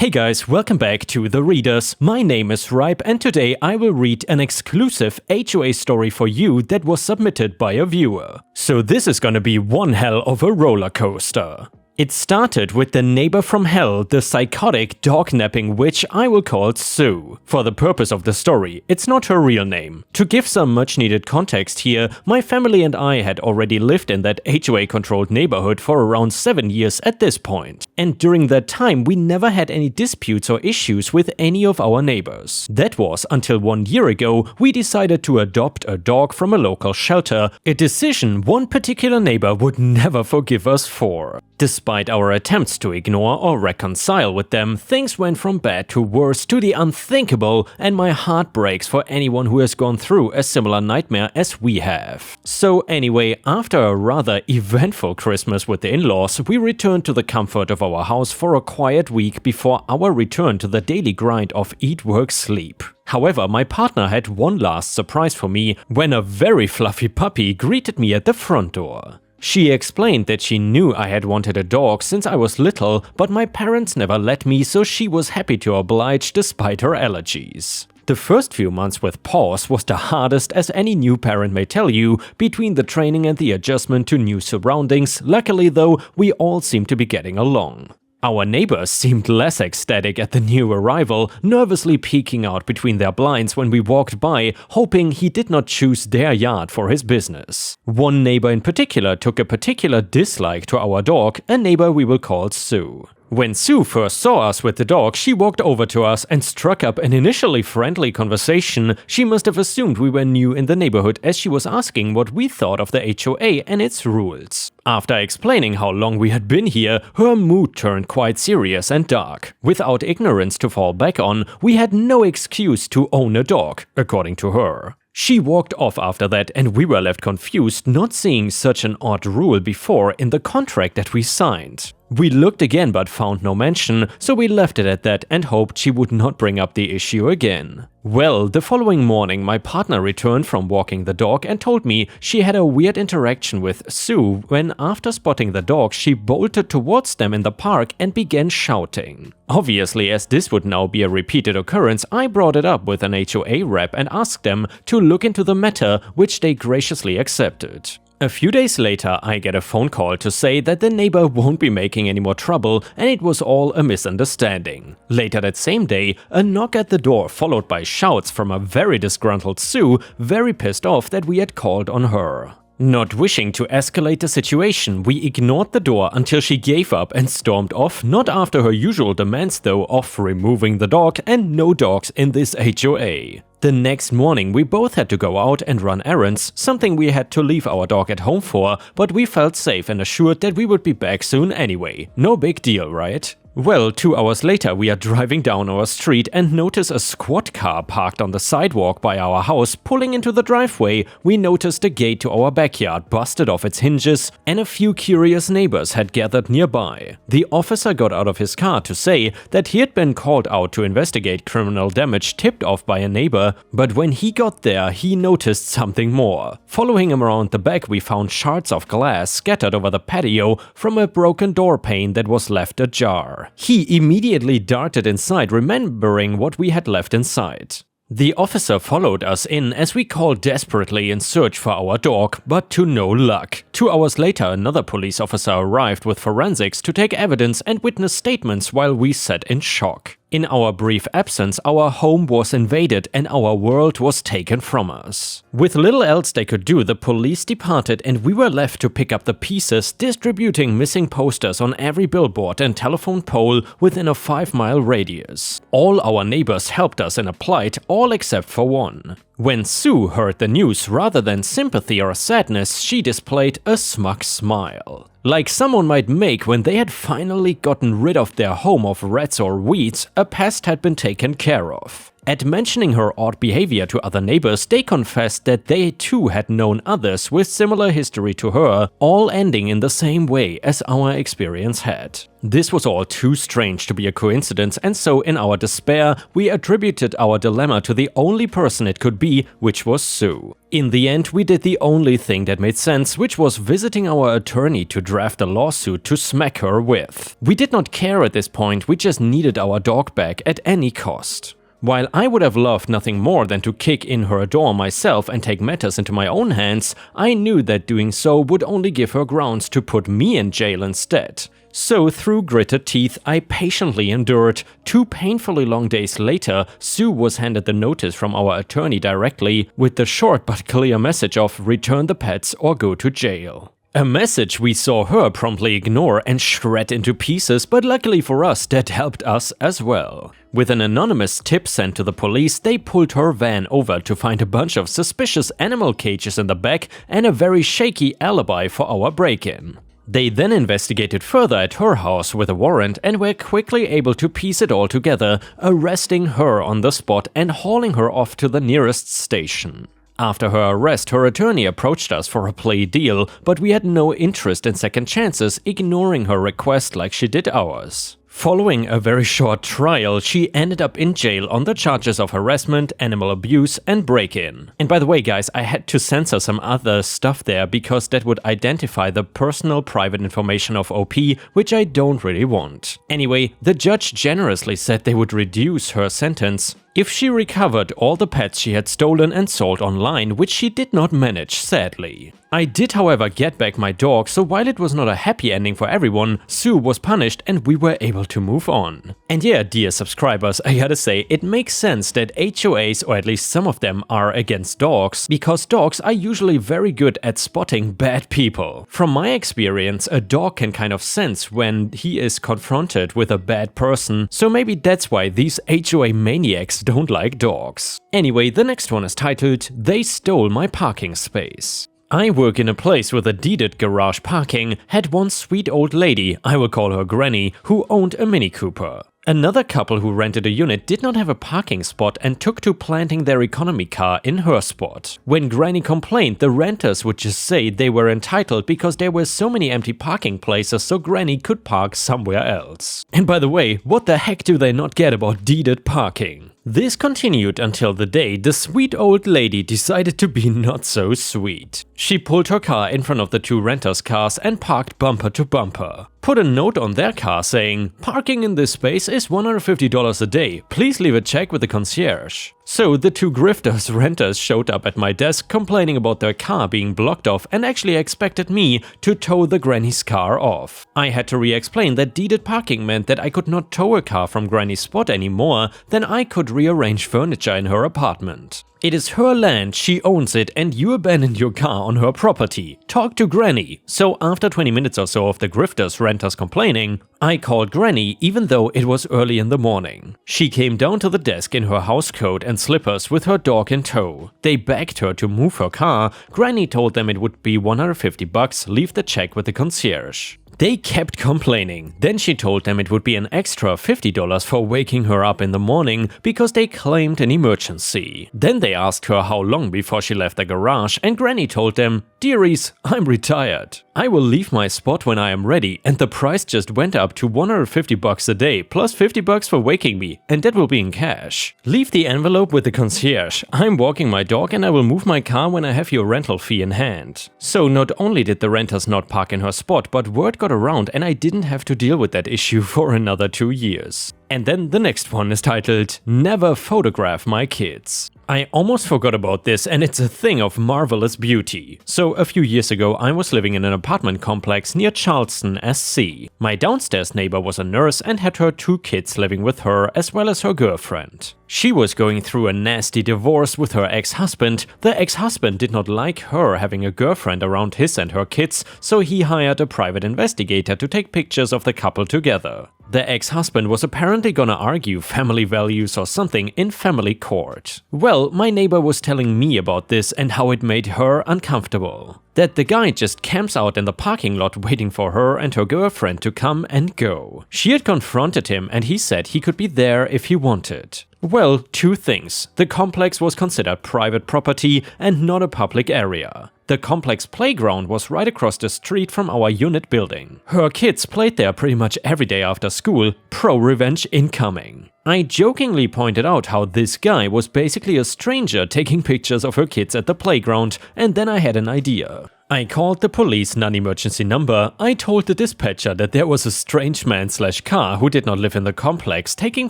Hey guys, welcome back to The Readers. My name is Ripe and today I will read an exclusive HOA story for you that was submitted by a viewer. So this is gonna be one hell of a roller coaster. It started with the neighbor from hell, the psychotic dog-napping witch I will call Sue. For the purpose of the story, it's not her real name. To give some much-needed context here, my family and I had already lived in that HOA-controlled neighborhood for around 7 years at this point. And during that time, we never had any disputes or issues with any of our neighbors. That was until 1 year ago, we decided to adopt a dog from a local shelter, a decision one particular neighbor would never forgive us for. Despite our attempts to ignore or reconcile with them, things went from bad to worse to the unthinkable, and my heart breaks for anyone who has gone through a similar nightmare as we have. So anyway, after a rather eventful Christmas with the in-laws, we returned to the comfort of our house for a quiet week before our return to the daily grind of eat, work, sleep. However, my partner had one last surprise for me when a very fluffy puppy greeted me at the front door. She explained that she knew I had wanted a dog since I was little, but my parents never let me, so she was happy to oblige despite her allergies. The first few months with Paws was the hardest, as any new parent may tell you, between the training and the adjustment to new surroundings. Luckily though, we all seemed to be getting along. Our neighbors seemed less ecstatic at the new arrival, nervously peeking out between their blinds when we walked by, hoping he did not choose their yard for his business. One neighbor in particular took a particular dislike to our dog, a neighbor we will call Sue. When Sue first saw us with the dog, she walked over to us and struck up an initially friendly conversation. She must have assumed we were new in the neighborhood, as she was asking what we thought of the HOA and its rules. After explaining how long we had been here, her mood turned quite serious and dark. Without ignorance to fall back on, we had no excuse to own a dog, according to her. She walked off after that, and we were left confused, not seeing such an odd rule before in the contract that we signed. We looked again but found no mention, so we left it at that and hoped she would not bring up the issue again. Well, the following morning my partner returned from walking the dog and told me she had a weird interaction with Sue when, after spotting the dog, she bolted towards them in the park and began shouting. Obviously, as this would now be a repeated occurrence, I brought it up with an HOA rep and asked them to look into the matter, which they graciously accepted. A few days later, I get a phone call to say that the neighbor won't be making any more trouble and it was all a misunderstanding. Later that same day, a knock at the door followed by shouts from a very disgruntled Sue, very pissed off that we had called on her. Not wishing to escalate the situation, we ignored the door until she gave up and stormed off, not after her usual demands though of removing the dog and no dogs in this HOA. The next morning we both had to go out and run errands, something we had to leave our dog at home for, but we felt safe and assured that we would be back soon anyway. No big deal, right? Well, 2 hours later we are driving down our street and notice a squad car parked on the sidewalk by our house. Pulling into the driveway, we noticed the gate to our backyard busted off its hinges and a few curious neighbors had gathered nearby. The officer got out of his car to say that he had been called out to investigate criminal damage tipped off by a neighbor, but when he got there he noticed something more. Following him around the back, we found shards of glass scattered over the patio from a broken door pane that was left ajar. He immediately darted inside, remembering what we had left inside. The officer followed us in as we called desperately in search for our dog, but to no luck. 2 hours later, another police officer arrived with forensics to take evidence and witness statements while we sat in shock. In our brief absence, our home was invaded and our world was taken from us. With little else they could do, the police departed and we were left to pick up the pieces, distributing missing posters on every billboard and telephone pole within a 5-mile radius. All our neighbors helped us in a plight, all except for one. When Sue heard the news, rather than sympathy or sadness, she displayed a smug smile. Like someone might make when they had finally gotten rid of their home of rats or weeds, a pest had been taken care of. At mentioning her odd behavior to other neighbors, they confessed that they too had known others with similar history to her, all ending in the same way as our experience had. This was all too strange to be a coincidence, and so in our despair, we attributed our dilemma to the only person it could be, which was Sue. In the end, we did the only thing that made sense, which was visiting our attorney to draft a lawsuit to smack her with. We did not care at this point, we just needed our dog back at any cost. While I would have loved nothing more than to kick in her door myself and take matters into my own hands, I knew that doing so would only give her grounds to put me in jail instead. So through gritted teeth, I patiently endured. 2 painfully long days later, Sue was handed the notice from our attorney directly, with the short but clear message of return the pets or go to jail. A message we saw her promptly ignore and shred into pieces, but luckily for us, that helped us as well. With an anonymous tip sent to the police, they pulled her van over to find a bunch of suspicious animal cages in the back and a very shaky alibi for our break-in. They then investigated further at her house with a warrant and were quickly able to piece it all together, arresting her on the spot and hauling her off to the nearest station. After her arrest, her attorney approached us for a plea deal, but we had no interest in second chances, ignoring her request like she did ours. Following a very short trial, she ended up in jail on the charges of harassment, animal abuse, and break-in. And by the way, guys, I had to censor some other stuff there because that would identify the personal private information of OP, which I don't really want. Anyway, the judge generously said they would reduce her sentence if she recovered all the pets she had stolen and sold online, which she did not manage, sadly. I did, however, get back my dog, so while it was not a happy ending for everyone, Sue was punished and we were able to move on. And yeah, dear subscribers, I gotta say, it makes sense that HOAs, or at least some of them, are against dogs, because dogs are usually very good at spotting bad people. From my experience, a dog can kind of sense when he is confronted with a bad person, so maybe that's why these HOA maniacs don't like dogs. Anyway, the next one is titled, They Stole My Parking Space. I work in a place with a deeded garage parking, had one sweet old lady, I will call her Granny, who owned a Mini Cooper. Another couple who rented a unit did not have a parking spot and took to planting their economy car in her spot. When Granny complained, the renters would just say they were entitled because there were so many empty parking places so Granny could park somewhere else. And by the way, what the heck do they not get about deeded parking? This continued until the day the sweet old lady decided to be not so sweet. She pulled her car in front of the 2 renters' cars and parked bumper to bumper. Put a note on their car saying, "Parking in this space is $150 a day. Please leave a check with the concierge." So the 2 grifters renters showed up at my desk complaining about their car being blocked off and actually expected me to tow the Granny's car off. I had to re-explain that deeded parking meant that I could not tow a car from Granny's spot anymore, then I could rearrange furniture in her apartment. It is her land, she owns it, and you abandoned your car on her property. Talk to Granny. So after 20 minutes or so of the grifters renters complaining, I called Granny even though it was early in the morning. She came down to the desk in her housecoat and slippers with her dog in tow. They begged her to move her car. Granny told them it would be $150, leave the check with the concierge. They kept complaining. Then she told them it would be an extra $50 for waking her up in the morning because they claimed an emergency. Then they asked her how long before she left the garage, and Granny told them, "Dearies, I'm retired. I will leave my spot when I am ready, and the price just went up to $150 a day plus $50 for waking me, and that will be in cash. Leave the envelope with the concierge. I'm walking my dog and I will move my car when I have your rental fee in hand." So not only did the renters not park in her spot, but word got around and I didn't have to deal with that issue for another 2 years. And then the next one is titled, Never Photograph My Kids. I almost forgot about this, and it's a thing of marvelous beauty. So a few years ago I was living in an apartment complex near Charleston, SC. My downstairs neighbor was a nurse and had her 2 kids living with her as well as her girlfriend. She was going through a nasty divorce with her ex-husband. The ex-husband did not like her having a girlfriend around his and her kids, so he hired a private investigator to take pictures of the couple together. The ex-husband was apparently gonna argue family values or something in family court. Well, my neighbor was telling me about this and how it made her uncomfortable. That the guy just camps out in the parking lot waiting for her and her girlfriend to come and go. She had confronted him and he said he could be there if he wanted. Well, two things. The complex was considered private property and not a public area. The complex playground was right across the street from our unit building. Her kids played there pretty much every day after school, pro-revenge incoming. I jokingly pointed out how this guy was basically a stranger taking pictures of her kids at the playground, and then I had an idea. I called the police non-emergency number. I told the dispatcher that there was a strange man/car who did not live in the complex taking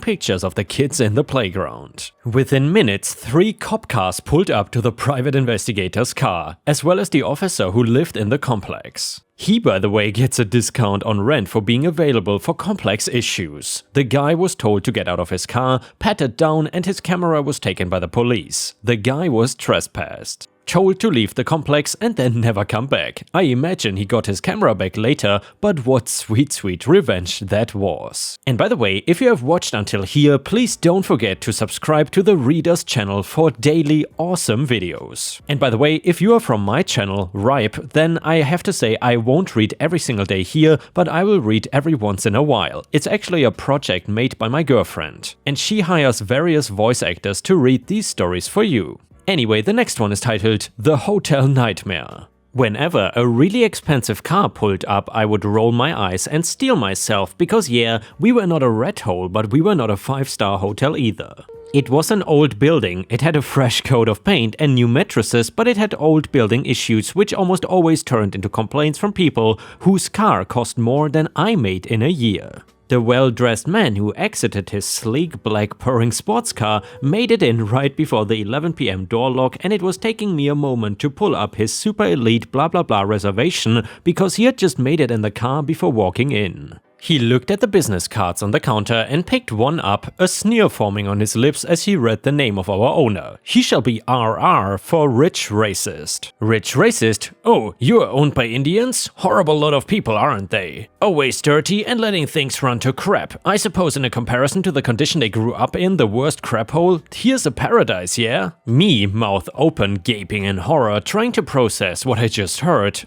pictures of the kids in the playground. Within minutes, 3 cop cars pulled up to the private investigator's car, as well as the officer who lived in the complex. He, by the way, gets a discount on rent for being available for complex issues. The guy was told to get out of his car, patted down, and his camera was taken by the police. The guy was trespassed. Told to leave the complex and then never come back. I imagine he got his camera back later, but what sweet revenge that was. And by the way, if you have watched until here, please don't forget to subscribe to the Readers channel for daily awesome videos. And by the way, if you are from my channel, Ripe, then I have to say I won't read every single day here, but I will read every once in a while. It's actually a project made by my girlfriend, and she hires various voice actors to read these stories for you. Anyway, the next one is titled The Hotel Nightmare. Whenever a really expensive car pulled up, I would roll my eyes and steel myself because yeah, we were not a rat hole, but we were not a 5-star hotel either. It was an old building, it had a fresh coat of paint and new mattresses, but it had old building issues which almost always turned into complaints from people whose car cost more than I made in a year. The well-dressed man who exited his sleek black purring sports car made it in right before the 11 PM door lock, and it was taking me a moment to pull up his super elite blah blah blah reservation because he had just made it in the car before walking in. He looked at the business cards on the counter and picked one up, a sneer forming on his lips as he read the name of our owner. He shall be RR for Rich Racist. Rich Racist? Oh, you are owned by Indians? Horrible lot of people, aren't they? Always dirty and letting things run to crap. I suppose in a comparison to the condition they grew up in, the worst crap hole, here's a paradise, yeah? Me, mouth open, gaping in horror, trying to process what I just heard.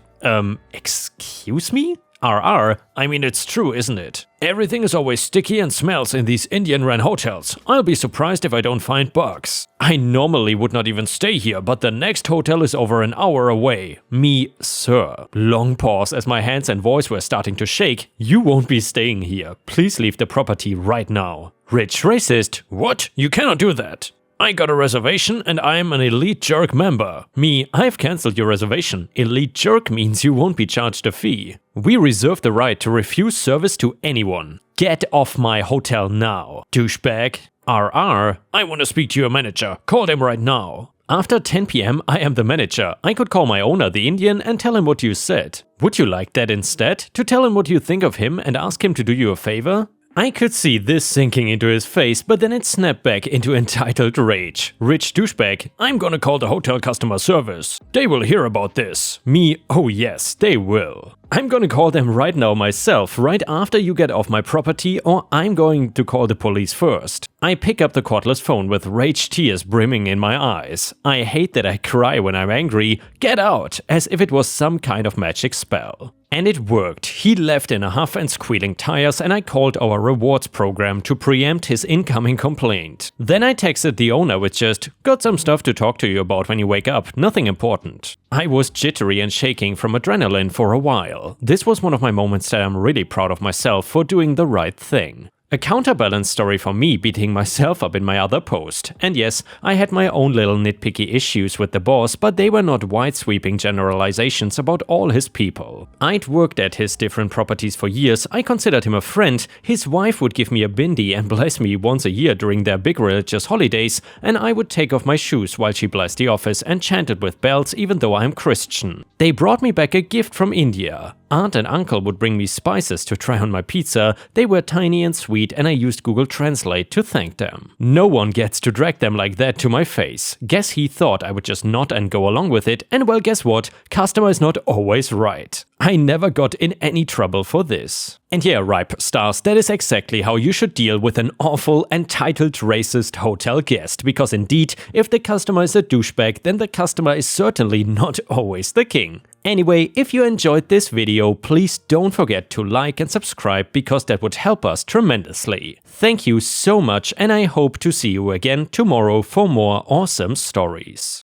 Excuse me? RR, I mean it's true, isn't it? Everything is always sticky and smells in these Indian-run hotels. I'll be surprised if I don't find bugs. I normally would not even stay here, but the next hotel is over an hour away. Me, sir. Long pause as my hands and voice were starting to shake. You won't be staying here. Please leave the property right now. Rich Racist, what? You cannot do that. I got a reservation and I'm an Elite Jerk member. Me, I've cancelled your reservation. Elite Jerk means you won't be charged a fee. We reserve the right to refuse service to anyone. Get off my hotel now, douchebag. RR, I want to speak to your manager. Call them right now. After 10 PM, I am the manager. I could call my owner, the Indian, and tell him what you said. Would you like that instead? To tell him what you think of him and ask him to do you a favor? I could see this sinking into his face, but then it snapped back into entitled rage. Rich douchebag, I'm gonna call the hotel customer service. They will hear about this. Me, oh yes, they will. I'm gonna call them right now myself, right after you get off my property, or I'm going to call the police first. I pick up the cordless phone with rage tears brimming in my eyes. I hate that I cry when I'm angry. Get out! As if it was some kind of magic spell. And it worked. He left in a huff and squealing tires, and I called our rewards program to preempt his incoming complaint. Then I texted the owner with just, got some stuff to talk to you about when you wake up, nothing important. I was jittery and shaking from adrenaline for a while. This was one of my moments that I'm really proud of myself for doing the right thing. A counterbalance story for me beating myself up in my other post. And yes, I had my own little nitpicky issues with the boss, but they were not wide-sweeping generalizations about all his people. I'd worked at his different properties for years, I considered him a friend, his wife would give me a bindi and bless me once a year during their big religious holidays, and I would take off my shoes while she blessed the office and chanted with bells even though I'm Christian. They brought me back a gift from India. Aunt and uncle would bring me spices to try on my pizza. They were tiny and sweet, and I used Google Translate to thank them. No one gets to drag them like that to my face. Guess he thought I would just nod and go along with it, and well, guess what? Customer is not always right. I never got in any trouble for this. And yeah, Ripe stars, that is exactly how you should deal with an awful, entitled racist hotel guest, because indeed, if the customer is a douchebag, then the customer is certainly not always the king. Anyway, if you enjoyed this video, please don't forget to like and subscribe because that would help us tremendously. Thank you so much, and I hope to see you again tomorrow for more awesome stories.